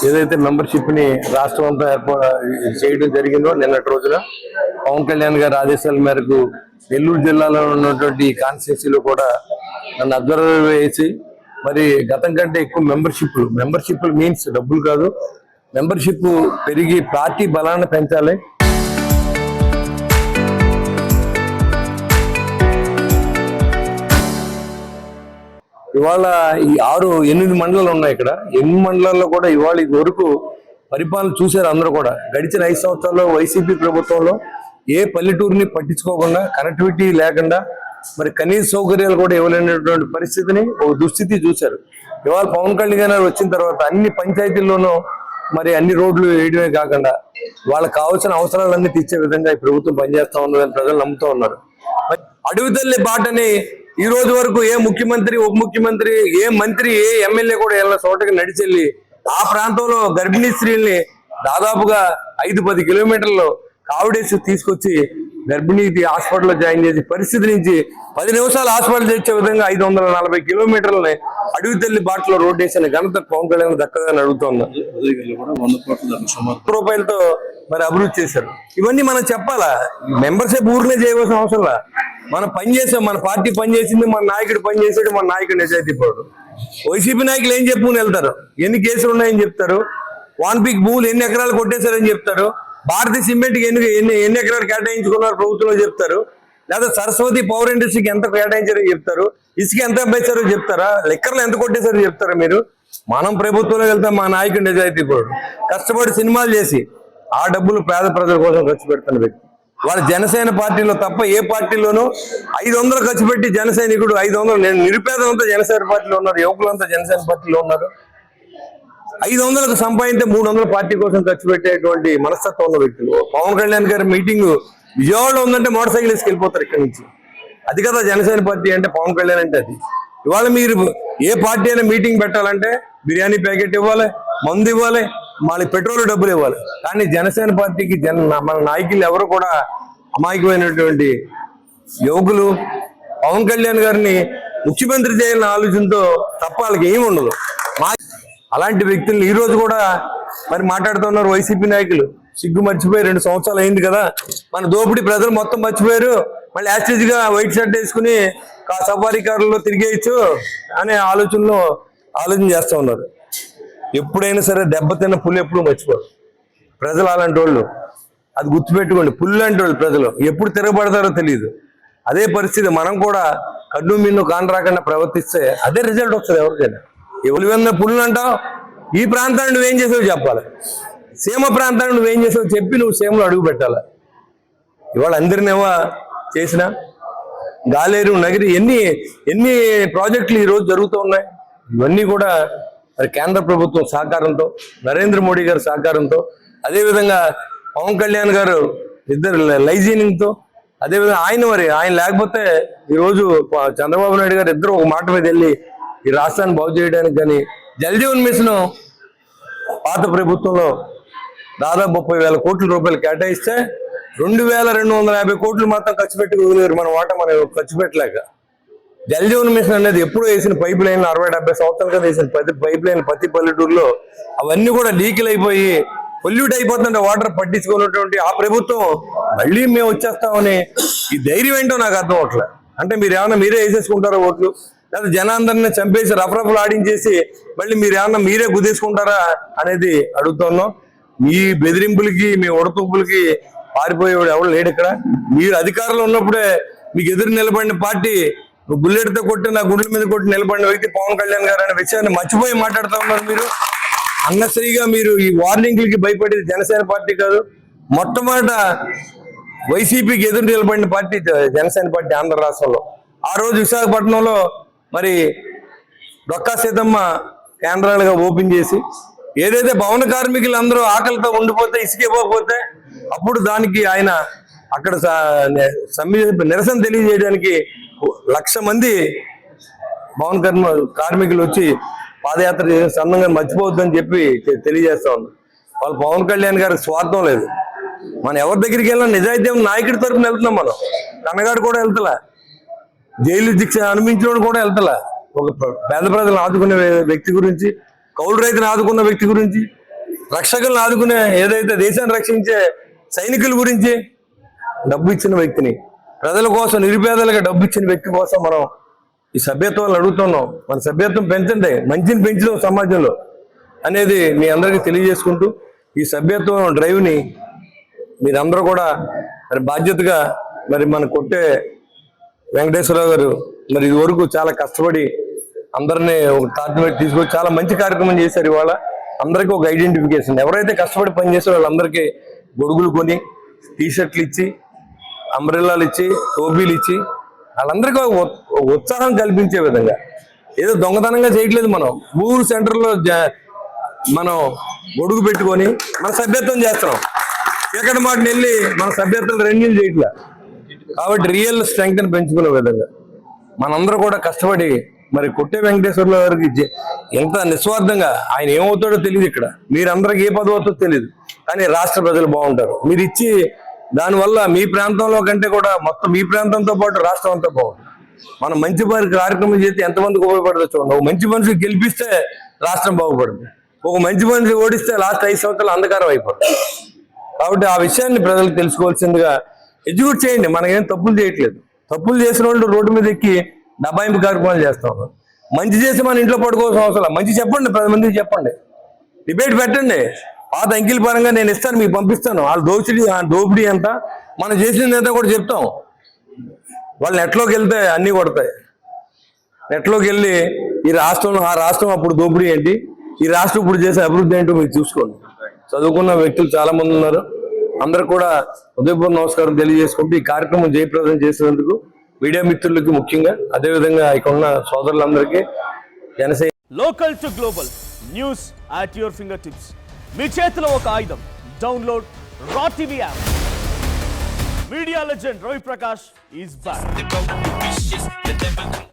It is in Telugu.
ఏదైతే మెంబర్షిప్ ని రాష్ట్రం అంతా చేయడం జరిగిందో నిన్నటి రోజున పవన్ కళ్యాణ్ గారి ఆదేశాల మేరకు నెల్లూరు జిల్లాలో ఉన్నటువంటి కాన్స్టిట్యూన్సీలో కూడా నన్ను అబ్జర్వర్ వేసి మరి గతం కంటే ఎక్కువ మెంబర్షిప్ మీన్స్ డబ్బులు కాదు, మెంబర్షిప్ పెరిగి పార్టీ బలాన్ని పెంచాలి. ఇవాళ ఈ 8 మండలాలు ఉన్నాయి. ఇక్కడ 8 మండలాల్లో కూడా ఇవాళ ఇది వరకు పరిపాలన చూశారు అందరూ కూడా. గడిచిన 5 సంవత్సరాల్లో వైసీపీ ప్రభుత్వంలో ఏ పల్లెటూరుని పట్టించుకోకుండా, కనెక్టివిటీ లేకుండా, మరి కనీస సౌకర్యాలు కూడా ఇవ్వలేనటువంటి పరిస్థితిని, ఒక దుస్థితి చూశారు. ఇవాళ పవన్ కళ్యాణ్ గారు వచ్చిన తర్వాత అన్ని పంచాయతీల్లోనూ మరి అన్ని రోడ్లు వేయడమే కాకుండా వాళ్ళకి కావాల్సిన అవసరాలన్నీ తీర్చే విధంగా ఈ ప్రభుత్వం పనిచేస్తా ఉన్నదని ప్రజలు నమ్ముతూ ఉన్నారు. అడవి తల్లి బాటని ఈ రోజు వరకు ఏ ముఖ్యమంత్రి, ఉప ముఖ్యమంత్రి, ఏ మంత్రి, ఏ ఎమ్మెల్యే కూడా వెళ్ళిన చోటకి నడిచెళ్ళి ఆ ప్రాంతంలో గర్భిణీ స్త్రీల్ని దాదాపుగా 5-10 కిలోమీటర్లు కావిడేసి తీసుకొచ్చి గర్భిణీ హాస్పిటల్లో జాయిన్ చేసి పరిస్థితి నుంచి 10 నిమిషాలు హాస్పిటల్ తెచ్చే విధంగా 540 కిలోమీటర్లని అడవి తల్లి బాటలో రోడ్ వేసిన ఘనత పవన్ కళ్యాణ్ దక్కదని అడుగుతోంది. రూపాయలతో మరి అభివృద్ధి చేశారు. ఇవన్నీ మనం చెప్పాలా? మెంబర్షిప్ ఊరినే చేయవలసిన అవసరంలా. మనం పని చేసాం, మన పార్టీ పని చేసింది, మన నాయకుడు పని చేసాడు, మన నాయకుడు నిజాయితీ పడు. వైసీపీ నాయకులు ఏం చెప్పుకుని వెళ్తారు? ఎన్ని కేసులు ఉన్నాయని చెప్తారు, వాన్పీక్ భూములు ఎన్ని ఎకరాలు కొట్టేశారని చెప్తారు, భారతీయ సిమెంట్కి ఎన్ని ఎకరాలు కేటాయించుకున్నారు ప్రభుత్వంలో చెప్తారు, లేదా సరస్వతి పవర్ ఇండస్ట్రీకి ఎంత కేటాయించారో చెప్తారు, ఇసుక ఎంత అబ్బాయిచారో చెప్తారా, లెక్కర్లు ఎంత కొట్టేశారో చెప్తారా మీరు? మనం ప్రభుత్వంలో వెళ్తాం, మా నాయకుడు నిజాయితీ పడు, కష్టపడి సినిమాలు చేసి ఆ డబ్బులు పేద ప్రజల కోసం ఖర్చు పెడుతున్న వ్యక్తి. వాళ్ళ జనసేన పార్టీలో తప్ప ఏ పార్టీలోనూ 500 ఖర్చు పెట్టి జన సైనికుడు 500, నేను నిరుపేదలంతా జనసేన పార్టీలో ఉన్నారు, యువకులంతా జనసేన పార్టీలో ఉన్నారు. 500కు సంపాదించే 300 పార్టీ కోసం ఖర్చు పెట్టేటువంటి మనస్తత్వం ఉన్న వ్యక్తులు. పవన్ కళ్యాణ్ గారి మీటింగ్ విజయవాడలో ఉందంటే మోటార్ సైకిల్ వేసుకెళ్ళిపోతారు ఇక్కడి నుంచి. అది కదా జనసేన పార్టీ అంటే, పవన్ కళ్యాణ్ అంటే అది. ఇవాళ మీరు ఏ పార్టీ అయినా మీటింగ్ పెట్టాలంటే బిర్యానీ ప్యాకెట్ ఇవ్వాలి, మందు ఇవ్వాలి, మళ్ళీ పెట్రోల్ డబ్బులు ఇవ్వాలి. కానీ జనసేన పార్టీకి మన నాయకులు ఎవరు కూడా అమాయకమైనటువంటి యువకులు పవన్ కళ్యాణ్ గారిని ముఖ్యమంత్రి చేయాలన్న ఆలోచనతో తప్ప వాళ్ళకి ఏమి ఉండదు. అలాంటి వ్యక్తుల్ని ఈ రోజు కూడా మరి మాట్లాడుతున్నారు వైసీపీ నాయకులు. సిగ్గు మర్చిపోయి 2 సంవత్సరాలు అయింది కదా, మన దోపిడీ ప్రజలు మొత్తం మర్చిపోయారు, మళ్ళీ యాస్టేజ్గా వైట్ షర్ట్ వేసుకుని సఫారీ కార్లలో తిరిగేయచ్చు అనే ఆలోచన చేస్తూ ఉన్నారు. ఎప్పుడైనా సరే దెబ్బతిన్న పుల్లు ఎప్పుడు మర్చిపోరు ప్రజలు. అలాంటి వాళ్ళు అది గుర్తుపెట్టుకోండి. పుల్లు లాంటి వాళ్ళు ప్రజలు ఎప్పుడు తిరగబడతారో తెలియదు. అదే పరిస్థితి మనం కూడా కన్ను మిన్ను కాని రాకుండా ప్రవర్తిస్తే అదే రిజల్ట్ వస్తుంది ఎవరికైనా. ఎవరి పుల్లు అంటావు, ఈ ప్రాంతాన్ని నువ్వేం చేసావు చెప్పాలి, సీమ ప్రాంతాన్ని నువ్వేం చేసావు చెప్పి నువ్వు సీమలో అడుగు పెట్టాలి. ఇవాళ అందరినేమో చేసిన గాలేరు నగిరి ఎన్ని ప్రాజెక్టులు ఈరోజు జరుగుతూ ఉన్నాయి. ఇవన్నీ కూడా మరి కేంద్ర ప్రభుత్వం సహకారంతో, నరేంద్ర మోడీ గారి సహకారంతో, అదేవిధంగా పవన్ కళ్యాణ్ గారు ఇద్దరు లైజీనింగ్తో, అదేవిధంగా ఆయన లేకపోతే ఈరోజు చంద్రబాబు నాయుడు గారు ఇద్దరు ఒక మాట మీద వెళ్ళి ఈ రాష్ట్రాన్ని బాగు చేయడానికి. కానీ జల్ జీవన్ మిషన్ పాత ప్రభుత్వంలో దాదాపు 30,000 కోట్ల రూపాయలు కేటాయిస్తే 2,250 కోట్లు మాత్రం ఖర్చు పెట్టి వదిలేరు. మన మనం ఖర్చు పెట్టలేక. జల్ జీవన్ మిషన్ అనేది ఎప్పుడూ వేసిన పైప్ లైన్లు 60-70 సంవత్సరాలుగా వేసిన పైప్ లైన్లు ప్రతి పల్లెటూరులో అవన్నీ కూడా లీకులు అయిపోయి పొల్యూట్ అయిపోతుంటే వాటర్ పట్టించుకున్నటువంటి ఆ ప్రభుత్వం మళ్ళీ మేము వచ్చేస్తామని ఈ ధైర్యం ఏంటో నాకు అర్థం అవట్లేదు. అంటే మీరు ఏమన్నా మీరే వేసేసుకుంటారా ఓట్లు, లేదా జనాందరినీ చంపేసి రఫరఫలు ఆడించేసి మళ్ళీ మీరే గుద్దేసుకుంటారా అనేది అడుగుతున్నాం. మీ బెదిరింపులకి, మీ ఉడతూపులకి పారిపోయేవాడు ఎవరు లేడు ఇక్కడ. మీరు అధికారంలో ఉన్నప్పుడే మీకు ఎదురు నిలబడిన పార్టీ, బుల్లెట్తో కొట్టి నా గుండెల మీద కొట్టి నిలబడిన వ్యక్తి పవన్ కళ్యాణ్ గారు అనే విషయాన్ని మర్చిపోయి మాట్లాడుతూ ఉన్నారు మీరు. అన్నసరిగా మీరు ఈ వార్నింగ్లకి భయపడేది జనసేన పార్టీ కాదు. మొట్టమొదట వైసీపీకి ఎదురు నిలబడిన పార్టీ జనసేన పార్టీ ఆంధ్ర రాష్ట్రంలో. ఆ రోజు విశాఖపట్నంలో మరి డొక్కా సీతమ్మ కేంద్రాలుగా ఓపెన్ చేసి ఏదైతే భవన కార్మికులు అందరూ ఆకలితో ఉండిపోతే, ఇసుక ఇవ్వకపోతే అప్పుడు దానికి ఆయన అక్కడ నిరసన తెలియజేయడానికి 1,00,000 మంది భవన కార్మికులు వచ్చి పాదయాత్ర చేసిన సందర్భంగా మర్చిపోవద్దని చెప్పి తెలియజేస్తా ఉన్నారు. వాళ్ళు పవన్ కళ్యాణ్ గారికి స్వార్థం లేదు. మనం ఎవరి దగ్గరికి వెళ్ళినా నిజాయితీ నాయకుడి తరపున వెళ్తున్నాం. మనం కన్నగాడు కూడా వెళ్తలే, జైలు శిక్ష అనుభవించిన కూడా వెళ్తలే. ఒక పేద ప్రజలను ఆదుకునే వ్యక్తి గురించి, కౌలు రైతును ఆదుకున్న వ్యక్తి గురించి, రక్షకులను ఆదుకునే ఏదైతే దేశాన్ని రక్షించే సైనికుల గురించి డబ్బు ఇచ్చిన వ్యక్తిని, ప్రజల కోసం నిరుపేదలుగా డబ్బు ఇచ్చిన వ్యక్తి కోసం మనం ఈ సభ్యత్వాలను అడుగుతున్నాం. మన సభ్యత్వం పెంచండి, మంచిని పెంచడం సమాజంలో అనేది మీ అందరికీ తెలియజేసుకుంటూ, ఈ సభ్యత్వం డ్రైవ్ని మీరందరూ కూడా మరి బాధ్యతగా మరి మన కొట్టే వెంకటేశ్వరరావు గారు మరి ఇది వరకు చాలా కష్టపడి అందరినీ ఒక తాటి మీద తీసుకొచ్చి చాలా మంచి కార్యక్రమం చేశారు. ఇవాళ అందరికీ ఒక ఐడెంటిఫికేషన్, ఎవరైతే కష్టపడి పనిచేసే వాళ్ళందరికీ గొడుగులు కొని, టీషర్ట్లు ఇచ్చి, అంబ్రెల్లాలు ఇచ్చి, టోపీలు ఇచ్చి వాళ్ళందరికీ ఉత్సాహం కల్పించే విధంగా, ఏదో దొంగతనంగా చేయట్లేదు. మనం ఊరు సెంటర్లో మనం గొడుగు పెట్టుకొని మన సభ్యత్వం చేస్తున్నాం. ఎక్కడ మాటని వెళ్ళి మన సభ్యత్వం రెన్యూల్ చేయట్లే. కాబట్టి రియల్ స్ట్రెంగ్త్ని పెంచుకునే విధంగా మనందరూ కూడా కష్టపడి మరి కొట్టే వెంకటేశ్వరరావు గారికి ఎంత నిస్వార్థంగా ఆయన ఏమవుతాడో తెలియదు. ఇక్కడ మీరందరికి ఏ పదవి అవుతుందో తెలియదు, కానీ రాష్ట్ర ప్రజలు బాగుంటారు. మీరు ఇచ్చి దానివల్ల మీ ప్రాంతంలో కంటే కూడా మొత్తం మీ ప్రాంతంతో పాటు రాష్ట్రం అంతా బాగుంటుంది. మనం మంచి కార్యక్రమం చేస్తే ఎంతమందికి ఉపయోగపడుతుందో చూడండి. ఒక మంచి మనిషి గెలిపిస్తే రాష్ట్రం బాగుపడుతుంది, ఒక మంచి మనిషి ఓడిస్తే లాస్ట్ 5 సంవత్సరాలు అంధకారం అయిపోతుంది. కాబట్టి ఆ విషయాన్ని ప్రజలకు తెలుసుకోవాల్సిందిగా ఎడ్యుకేట్ చేయండి. మనకేం తప్పులు చేయట్లేదు. తప్పులు చేసిన వాళ్ళు రోడ్డు మీద ఎక్కి దబాయింపు కార్యక్రమాలు చేస్తాం. మంచి చేసి మన ఇంట్లో పడుకోవాల్సిన అవసరం. మంచి చెప్పండి, 10 మందికి చెప్పండి, డిబేట్ పెట్టండి. పాత అంకిల పరంగా నేను ఇస్తాను, మీకు పంపిస్తాను. వాళ్ళు దోపిడీ ఎంత, మనం చేసింది ఎంత కూడా చెప్తాం. వాళ్ళు నెట్లోకి వెళ్తే అన్నీ కొడతాయి. నెట్లోకి వెళ్ళి ఈ రాష్ట్రం, ఆ రాష్ట్రం అప్పుడు దోపిడీ ఏంటి, ఈ రాష్ట్రం ఇప్పుడు చేసే అభివృద్ధి ఏంటో మీరు చూసుకోండి. చదువుకున్న వ్యక్తులు చాలా మంది ఉన్నారు. అందరూ కూడా ఉదయపూర్వ నమస్కారం తెలియజేసుకుంటూ ఈ కార్యక్రమం జయప్రదం చేసినందుకు మీడియా మిత్రులకి ముఖ్యంగా, అదేవిధంగా ఇక్కడ ఉన్న సోదరులందరికీ Janasena. Local to global news at your fingertips. మీ చేతిలో ఒక ఆయుధం. Download Raw TV app. Media legend Ravi Prakash is back.